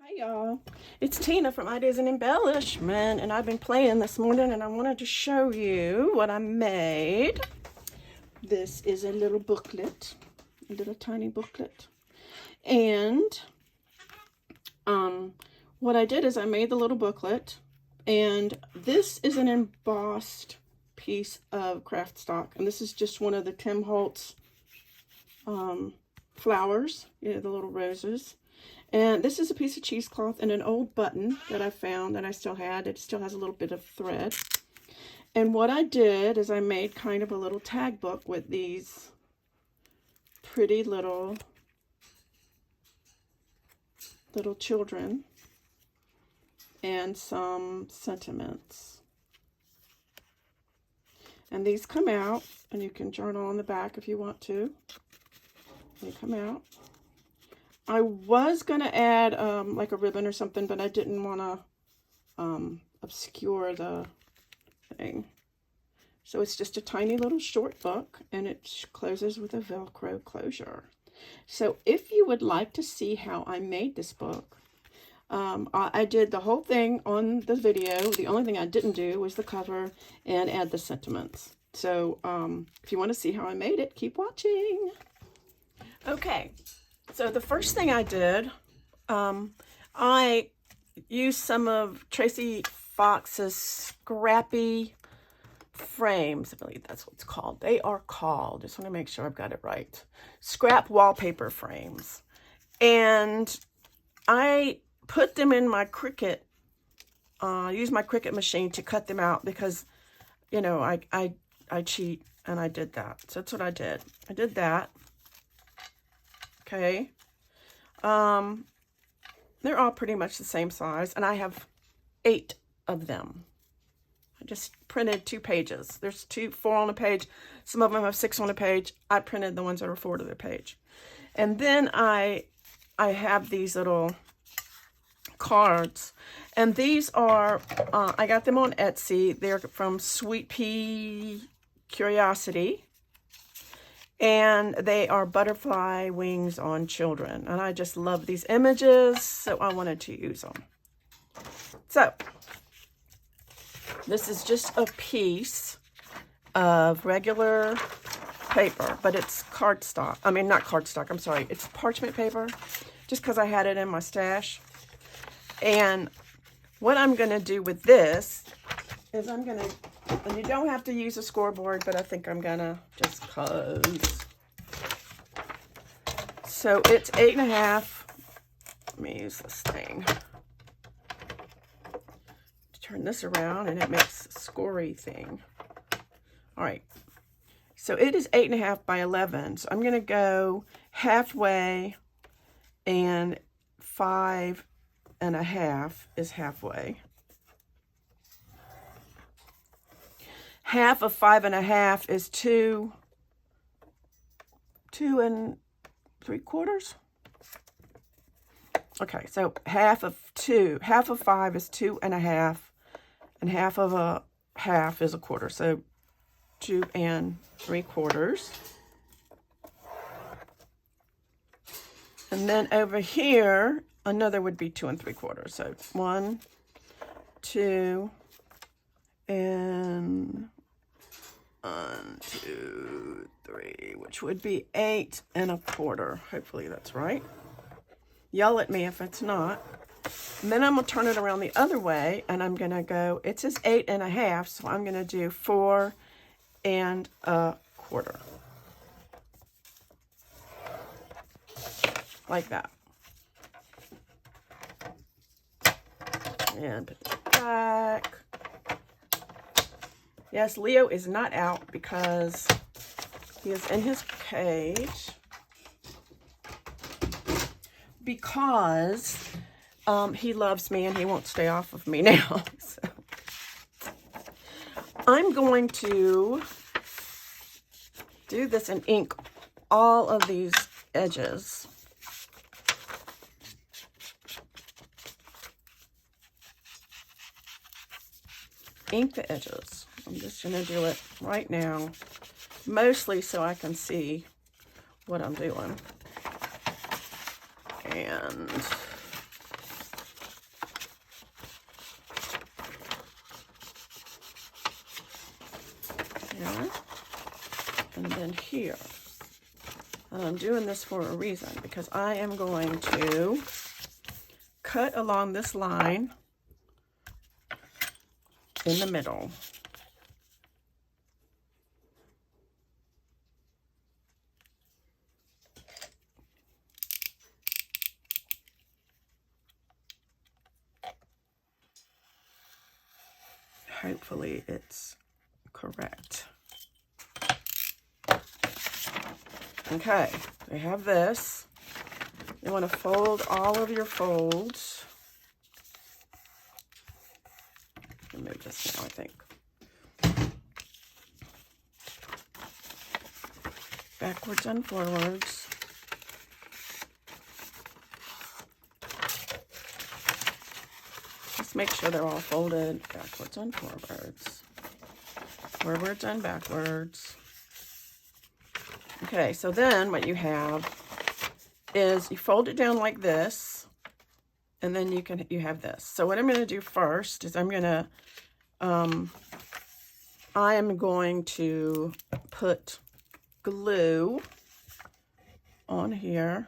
Hi y'all, it's Tina from Ideas and Embellishment, and I've been playing this morning and I wanted to show you what I made. This is a little booklet, a little tiny booklet, and what I did is I made the little booklet, and this is an embossed piece of craft stock, and this is just one of the Tim Holtz flowers, you know, the little roses. And this is a piece of cheesecloth and an old button that I found that I still had. It still has a little bit of thread. And what I did is I made kind of a little tag book with these pretty little children and some sentiments. And these come out, and you can journal on the back if you want to. They come out. I was going to add like a ribbon or something, but I didn't want to obscure the thing. So it's just a tiny little short book, and it closes with a Velcro closure. So if you would like to see how I made this book, I did the whole thing on the video. The only thing I didn't do was the cover and add the sentiments. So if you want to see how I made it, keep watching. Okay. So the first thing I did, I used some of Tracy Fox's scrappy frames. I believe that's what it's called. They are called, just want to make sure I've got it right, scrap wallpaper frames. And I put them in my Cricut, used my Cricut machine to cut them out because, you know, I cheat, and I did that. So that's what I did. I did that. Okay, they're all pretty much the same size, and I have 8 of them. I just printed 2 pages. There's 4 on a page. Some of them have 6 on a page. I printed the ones that are 4 to the page. And then I have these little cards, and these are, I got them on Etsy. They're from SweetPeaCuriosities. And they are butterfly wings on children. And I just love these images, so I wanted to use them. So, this is just a piece of regular paper, but it's cardstock. I mean, not cardstock, I'm sorry. It's parchment paper, just because I had it in my stash. And what I'm going to do with this is I'm going to, and you don't have to use a scoreboard, but I think I'm gonna just cause. So it's 8.5. Let me use this thing. Turn this around and it makes a scory thing. All right. So it is 8.5 by 11. So I'm gonna go halfway, and 5.5 is halfway. Half of 5.5 is 2 3/4. Okay, so half of 5 is 2.5, and half of a half is 1/4. So 2 3/4. And then over here, another would be 2 3/4. So 1, 2, and 1, 2, 3, which would be 8 1/4. Hopefully that's right. Yell at me if it's not. And then I'm going to turn it around the other way, and I'm going to go, it says 8.5, so I'm going to do 4 1/4. Like that. And put it back. Yes, Leo is not out because he is in his cage. Because he loves me and he won't stay off of me now. So I'm going to do this and ink all of these edges. Ink the edges. I'm just going to do it right now, mostly so I can see what I'm doing. And here. And I'm doing this for a reason, because I am going to cut along this line in the middle. Hopefully it's correct. Okay, we have this. You want to fold all of your folds. Remove this now, I think. Backwards and forwards. Just make sure they're all folded backwards and forwards. Forwards and backwards. Okay, so then what you have is you fold it down like this, and then you have this. So what I'm going to do first is I am going to put glue on here.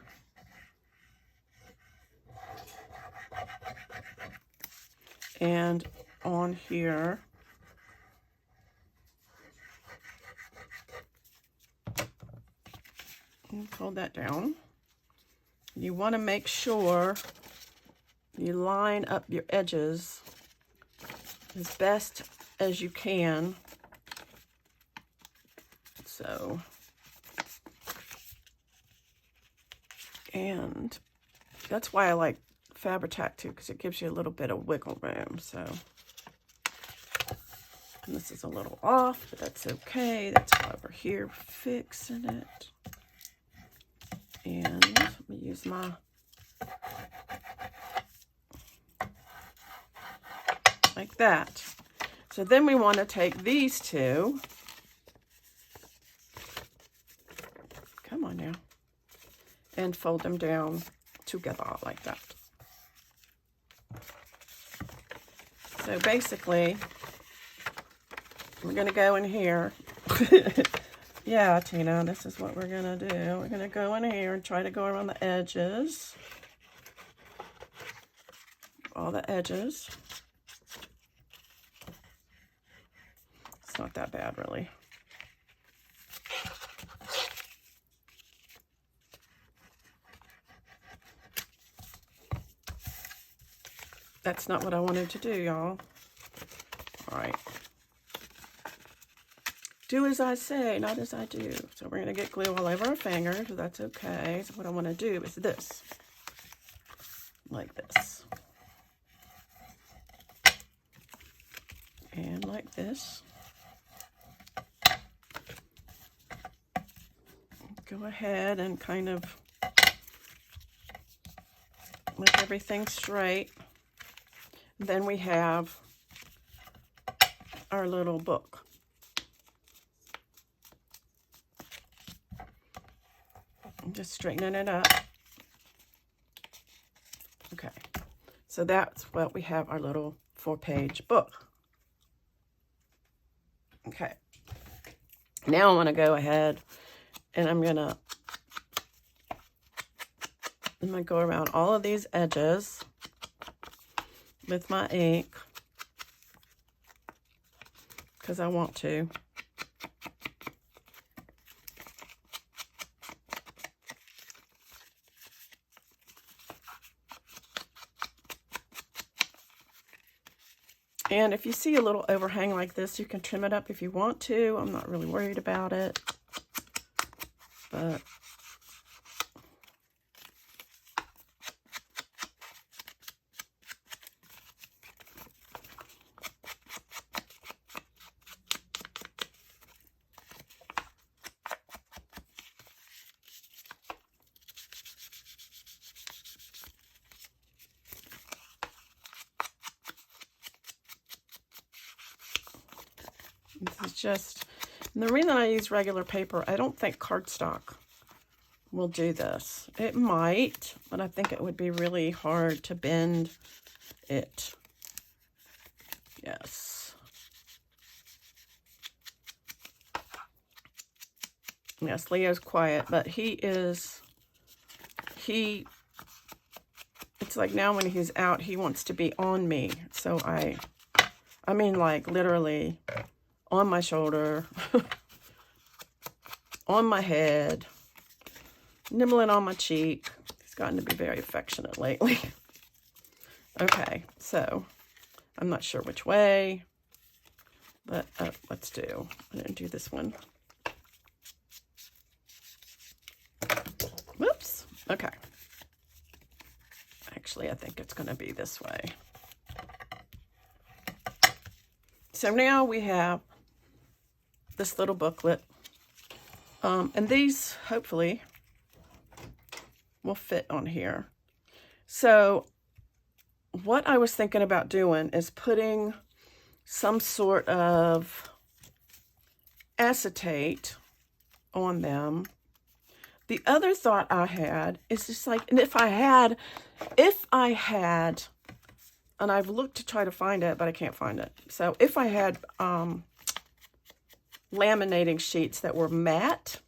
And on here. And fold that down. You want to make sure you line up your edges as best as you can. So, and that's why I like Fabri-Tac too, because it gives you a little bit of wiggle room. So, and this is a little off, but that's okay. That's why we're here fixing it. And let me use my like that. So then we want to take these two. Come on now. And fold them down together like that. So basically, we're going to go in here. Yeah, Tina, this is what we're going to do. We're going to go in here and try to go around the edges. All the edges. It's not that bad, really. That's not what I wanted to do, y'all. All right. Do as I say, not as I do. So we're going to get glue all over our fingers, so that's okay. So what I want to do is this. Like this. And like this. Go ahead and kind of make everything straight. Then we have our little book. I'm just straightening it up. Okay, so that's what we have, our little 4-page book. Okay, now I want to go ahead and I'm gonna go around all of these edges with my ink because I want to. And if you see a little overhang like this, you can trim it up if you want to. I'm not really worried about it. But this is just, and the reason I use regular paper, I don't think cardstock will do this. It might, but I think it would be really hard to bend it. Yes. Yes, Leo's quiet, but it's like now when he's out, he wants to be on me. So I mean, like literally on my shoulder, on my head, nibbling on my cheek. He's gotten to be very affectionate lately. Okay, so I'm not sure which way, but let's do. I'm going to do this one. Whoops. Okay. Actually, I think it's going to be this way. So now we have this little booklet. And these, hopefully, will fit on here. So what I was thinking about doing is putting some sort of acetate on them. The other thought I had is just like, and if I had, and I've looked to try to find it, but I can't find it. So if I had laminating sheets that were matte,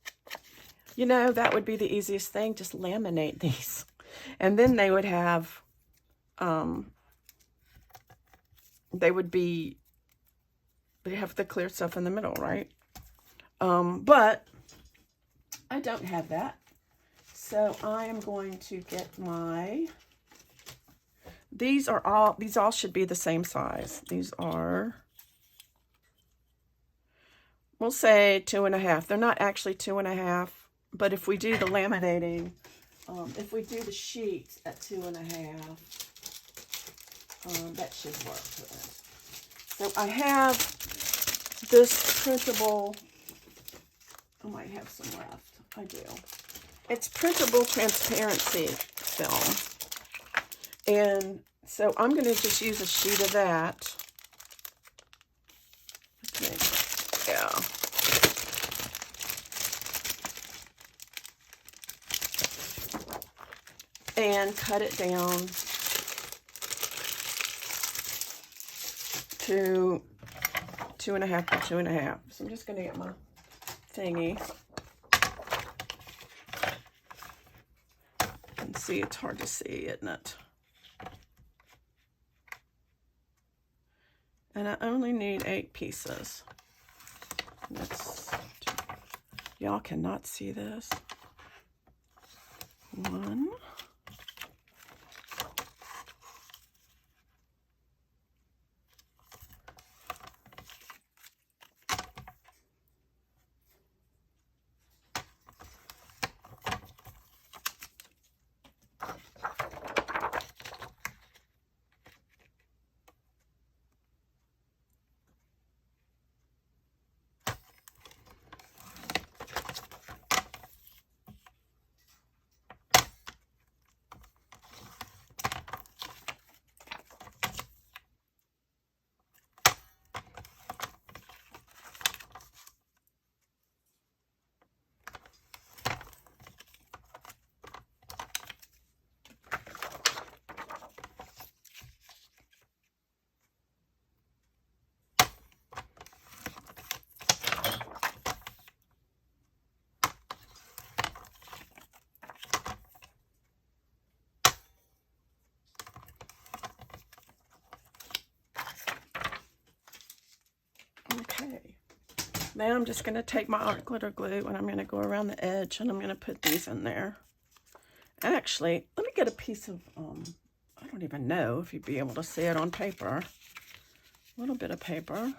you know, that would be the easiest thing. Just laminate these. And then they would have, they have the clear stuff in the middle, right? But I don't have that. So I am going to get these all should be the same size. These are, we'll say 2.5. They're not actually 2.5, but if we do the laminating, if we do the sheets at 2.5, that should work for us. So I have this printable, I might have some left. I do. It's printable transparency film. And so I'm going to just use a sheet of that. Okay. Yeah. And cut it down to 2.5 by 2.5. So I'm just going to get my thingy. And see, it's hard to see, isn't it? And I only need 8 pieces. Y'all cannot see this. 1. Okay, now I'm just going to take my art glitter glue and I'm going to go around the edge and I'm going to put these in there. Actually, let me get a piece of, I don't even know if you'd be able to see it on paper. A little bit of paper.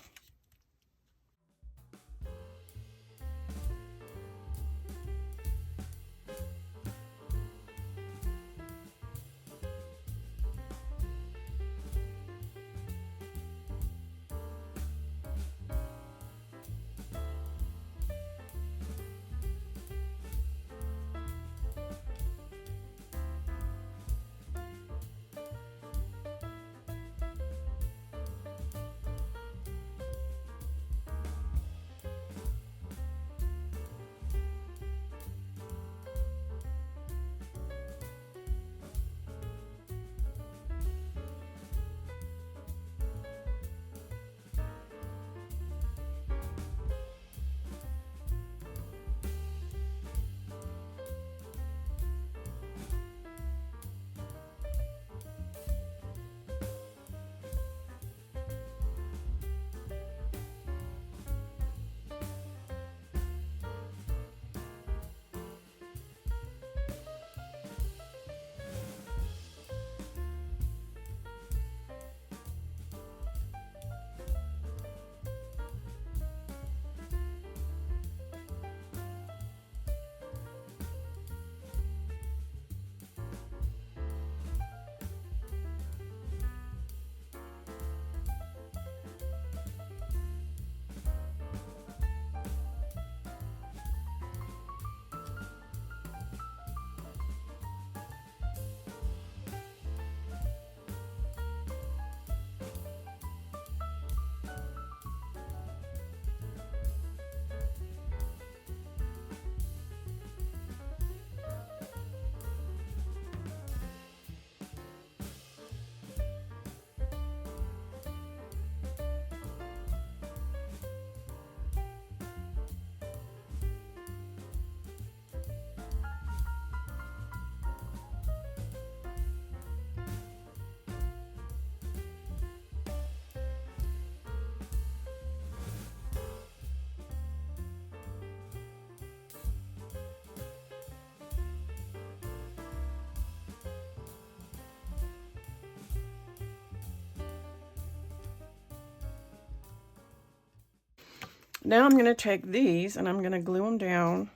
Now I'm going to take these and I'm going to glue them down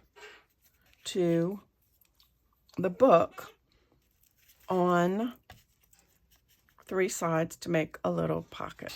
to the book on 3 sides to make a little pocket.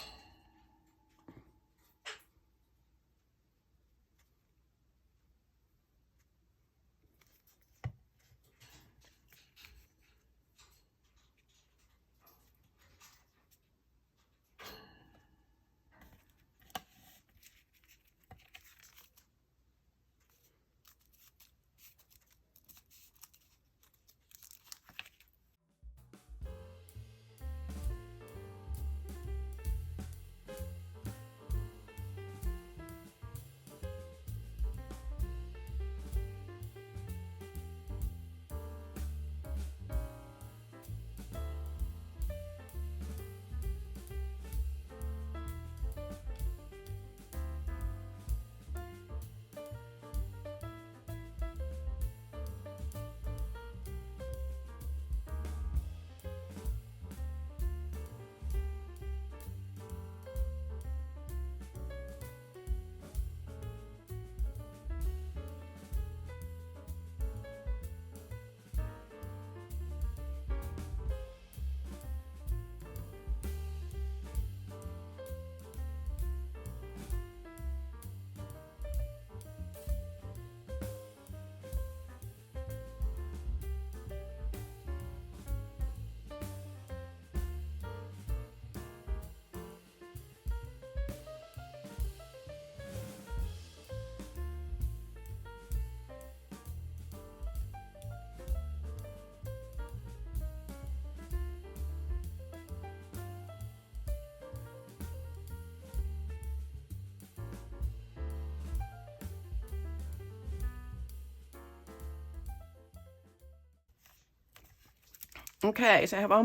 Okay, so I have all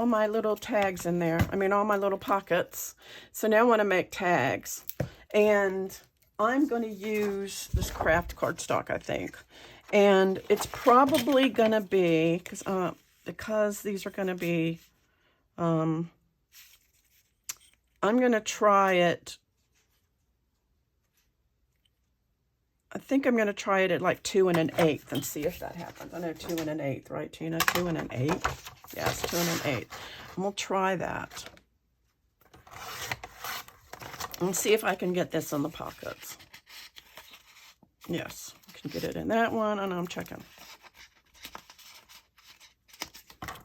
my little tags in there. I mean, all my little pockets. So now I want to make tags. And I'm going to use this craft cardstock, I think. And it's probably going to be, because these are going to be, I'm going to try it. I think I'm going to try it at like 2 1/8 and see if that happens. I know 2 1/8, right, Tina? 2 1/8. Yes, 2 1/8. And we'll try that. And see if I can get this in the pockets. Yes, I can get it in that one, and I'm checking.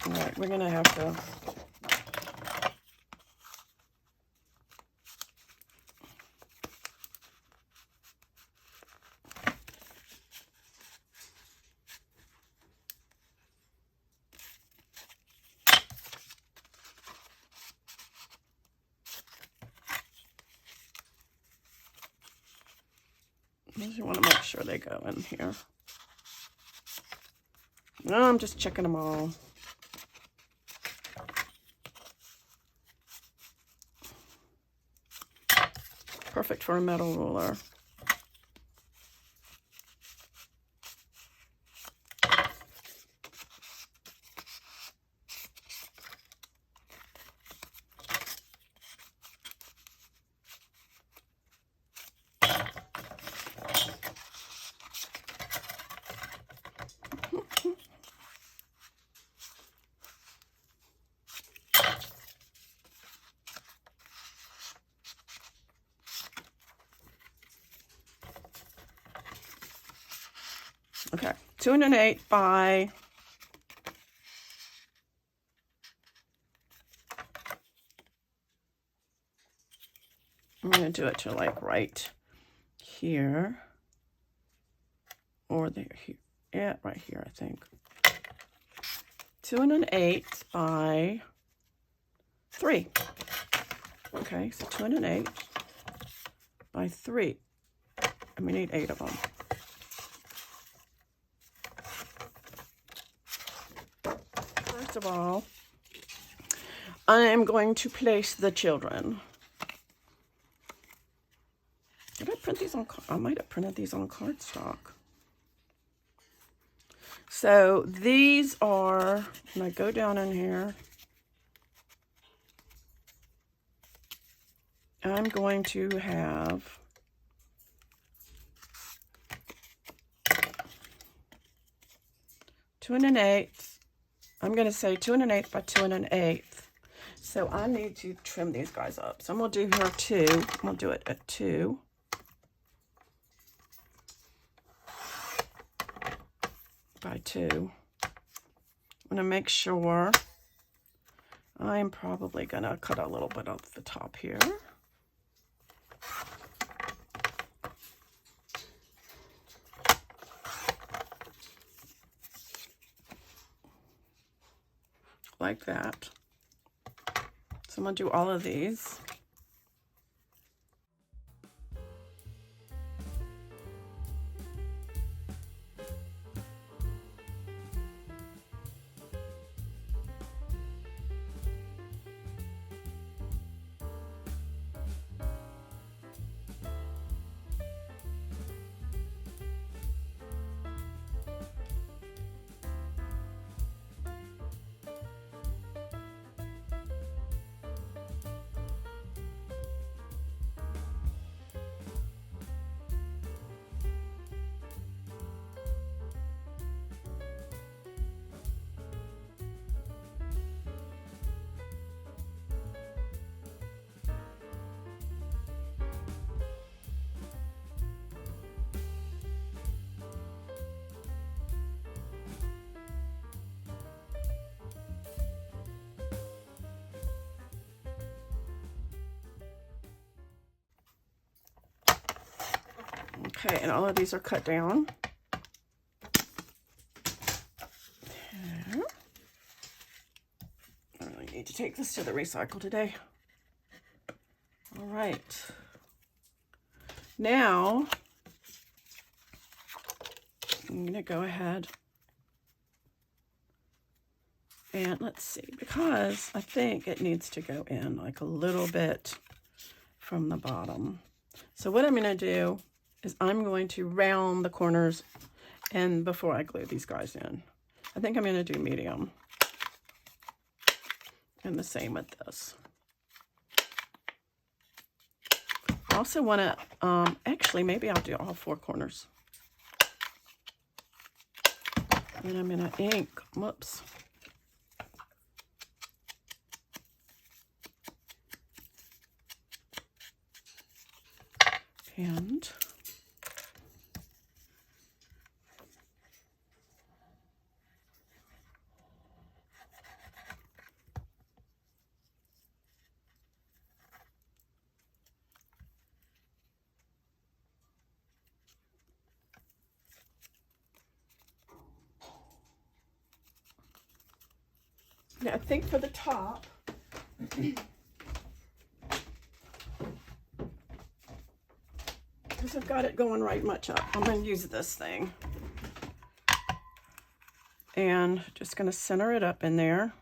All right, we're going to have to... I just want to make sure they go in here. No, I'm just checking them all. Perfect for a metal ruler. Okay, 2 1/8 by I'm going to do it to like right here or there, here. Yeah, right here, I think. 2 1/8 by 3. Okay, so 2 1/8 by 3. And we need 8 of them. First of all, I am going to place the children. Did I print these on? I might have printed these on cardstock. So these are, and I go down in here, I'm going to have 2 1/8. I'm going to say 2 1/8 by 2 1/8. So I need to trim these guys up. So I'm going to do here 2. I'm going to do it at 2. By 2. I'm going to make sure I'm probably going to cut a little bit off the top here. Like that. So I'm going to do all of these. Okay, and all of these are cut down. There. I really need to take this to the recycle today. All right. Now, I'm going to go ahead and let's see, because I think it needs to go in like a little bit from the bottom. So what I'm going to do is I'm going to round the corners and before I glue these guys in. I think I'm going to do medium. And the same with this. I also want to, actually, maybe I'll do all 4 corners. And I'm going to ink, whoops. And now, I think for the top, because I've got it going right much up, I'm going to use this thing. And just going to center it up in there.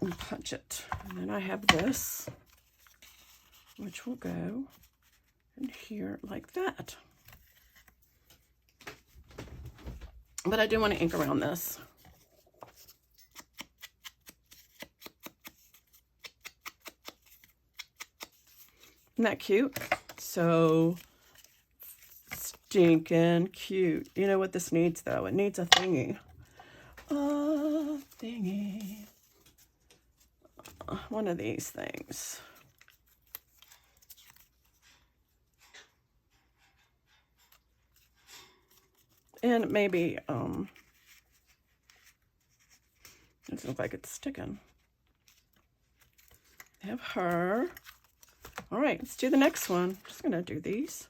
And punch it. And then I have this, which will go in here like that. But I do want to ink around this. Isn't that cute? So stinking cute. You know what this needs though? It needs a thingy. A thingy. One of these things. And maybe, doesn't look like it's sticking. Have her. All right, let's do the next one. I'm just gonna do these.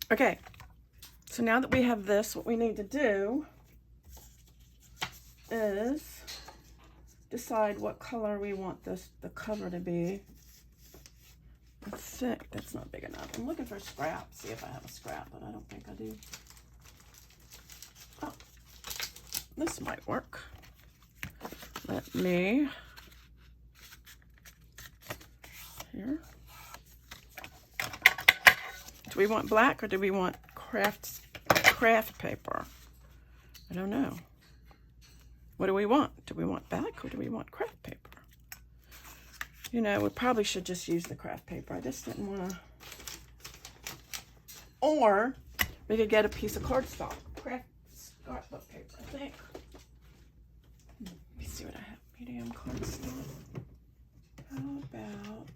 Okay, so now that we have this, what we need to do is decide what color we want the cover to be. I think that's not big enough. I'm looking for a scrap, see if I have a scrap, but I don't think I do. Oh, this might work. Let me, here. Do we want black or do we want craft paper? I don't know. What do we want? Do we want black or do we want craft paper? You know, we probably should just use the craft paper. I just didn't want to. Or we could get a piece of cardstock. Craft scrapbook paper, I think. Let me see what I have. Medium cardstock. How about...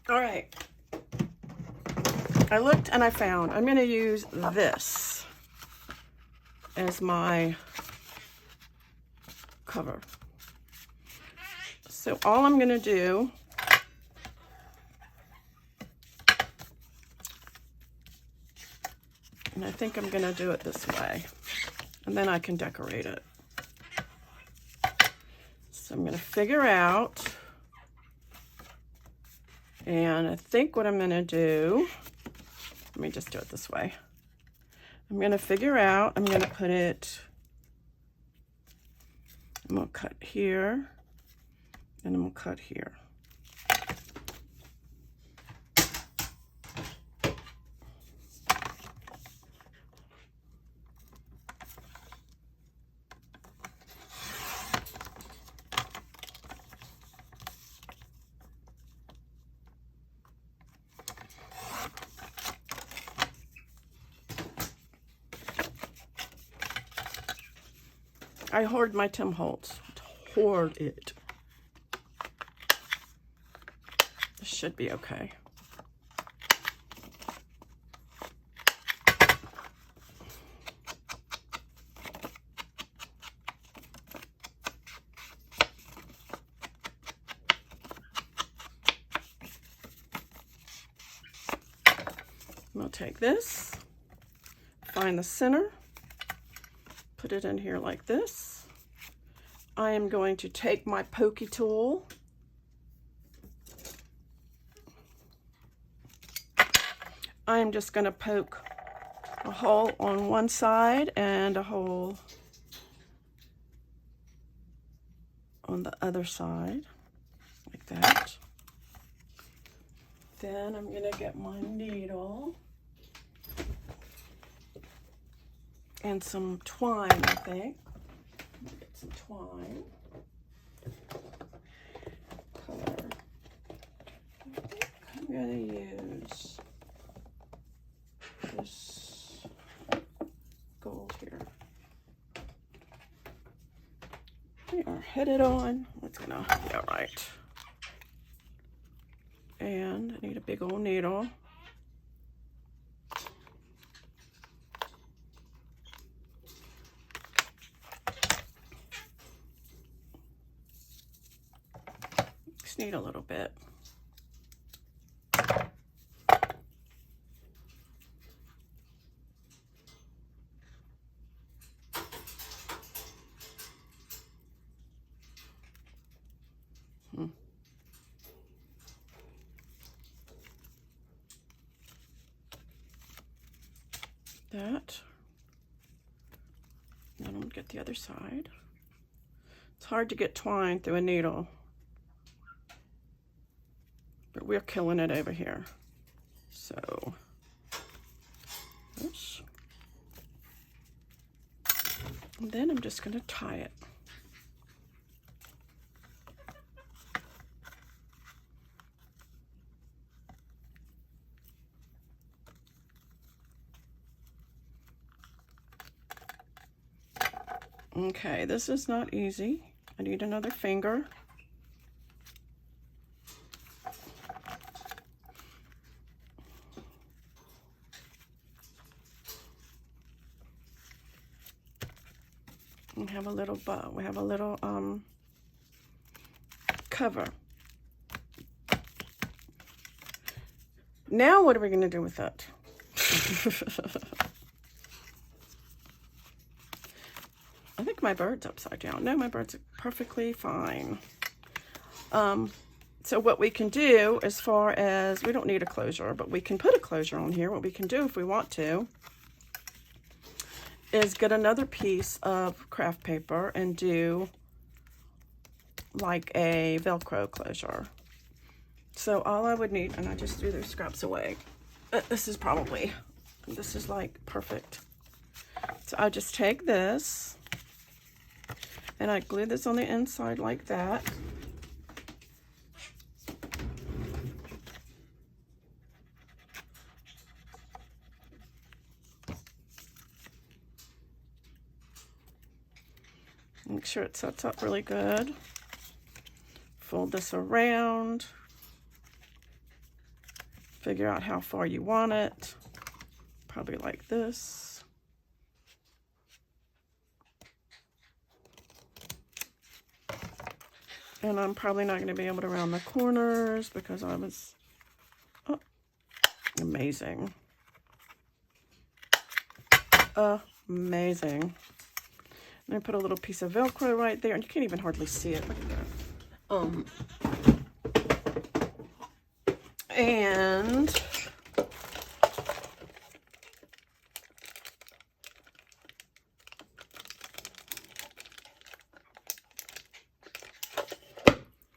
All right, I looked and I found, I'm gonna use this as my cover. So all I'm gonna do, and I think I'm gonna do it this way, and then I can decorate it. So I'm gonna figure out, and I think what I'm gonna do, let me just do it this way. I'm gonna figure out, I'm gonna put it, I'm gonna cut here, and I'm gonna cut here. I hoard my Tim Holtz. Hoard it. This should be okay. I'm gonna take this, find the center, put it in here like this. I am going to take my pokey tool I am just going to poke a hole on one side and a hole on the other side, like that. Then I'm going to get my needle and some twine, I think. Get some twine. Color. I think I'm going to use are headed on. It's gonna be all right. And I need a big old needle. Just need a little bit. That. Then I'm gonna get the other side. It's hard to get twine through a needle, but we're killing it over here. So, oops. And then I'm just gonna tie it. Okay, this is not easy. I need another finger. We have a little bow. We have a little cover. Now what are we going to do with that? I think my bird's upside down. No, my bird's perfectly fine. So what we can do, as far as, we don't need a closure, but we can put a closure on here. What we can do if we want to is get another piece of craft paper and do like a Velcro closure. So all I would need, and I just threw those scraps away. This is like perfect. So I just take this and I glue this on the inside like that. Make sure it sets up really good. Fold this around. Figure out how far you want it. Probably like this. And I'm probably not going to be able to round the corners because I was amazing. Amazing. And I put a little piece of Velcro right there, and you can't even hardly see it. Look at that. And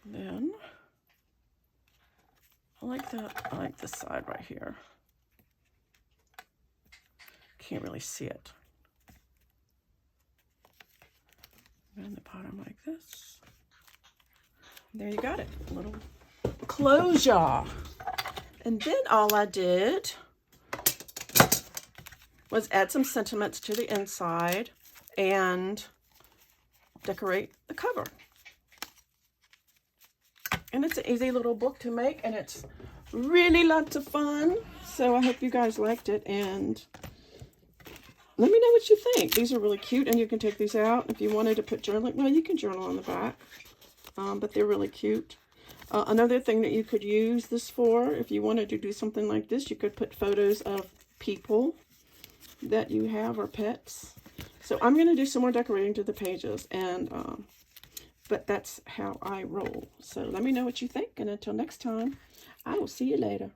then I like that. I like this side right here. Can't really see it. And the bottom like this. There you got it. A little closure. And then all I did was add some sentiments to the inside and decorate the cover. And it's an easy little book to make, and it's really lots of fun. So I hope you guys liked it, and let me know what you think. These are really cute, and you can take these out. If you wanted to put journaling, well, you can journal on the back, but they're really cute. Another thing that you could use this for, if you wanted to do something like this, you could put photos of people that you have or pets. So I'm going to do some more decorating to the pages, and but that's how I roll. So let me know what you think, and until next time, I will see you later.